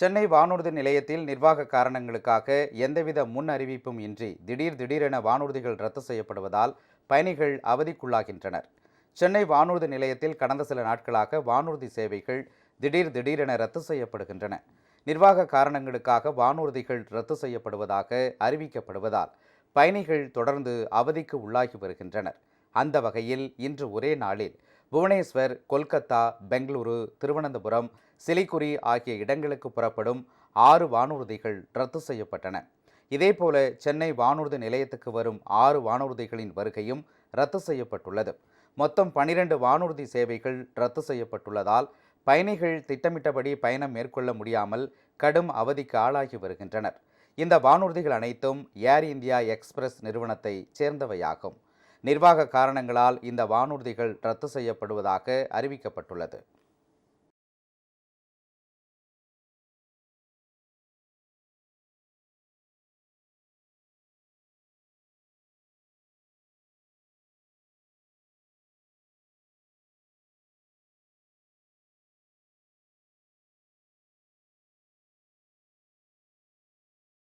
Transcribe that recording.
சென்னை வானூர்தி நிலையத்தில் நிர்வாக காரணங்களுக்காக எந்தவித முன் அறிவிப்பும் இன்றி திடீரென வானூர்திகள் ரத்து செய்யப்படுவதால் பயணிகள் அவதிக்குள்ளாகின்றனர். சென்னை வானூர்தி நிலையத்தில் கடந்த சில நாட்களாக வானூர்தி சேவைகள் திடீரென ரத்து செய்யப்படுகின்றன. நிர்வாக காரணங்களுக்காக வானூர்திகள் ரத்து செய்யப்படுவதாக அறிவிக்கப்படுவதால் பயணிகள் தொடர்ந்து அவதிக்கு உள்ளாகி வருகின்றனர். அந்த வகையில் இன்று ஒரே நாளில் புவனேஸ்வர், கொல்கத்தா, பெங்களூரு, திருவனந்தபுரம், சிலிகுரி ஆகிய இடங்களுக்கு புறப்படும் 6 வானூர்திகள் ரத்து செய்யப்பட்டன. இதேபோல சென்னை வானூர்தி நிலையத்துக்கு வரும் 6 வானூர்திகளின் வருகையும் ரத்து செய்யப்பட்டுள்ளது. மொத்தம் 12 வானூர்தி சேவைகள் ரத்து செய்யப்பட்டுள்ளதால் பயணிகள் திட்டமிட்டபடி பயணம் மேற்கொள்ள முடியாமல் கடும் அவதிக்கு ஆளாகி வருகின்றனர். இந்த வானூர்திகள் அனைத்தும் ஏர் இந்தியா எக்ஸ்பிரஸ் நிறுவனத்தை சேர்ந்தவையாகும். நிர்வாக காரணங்களால் இந்த வானூர்திகள் ரத்து செய்யப்படுவதாக அறிவிக்கப்பட்டுள்ளது.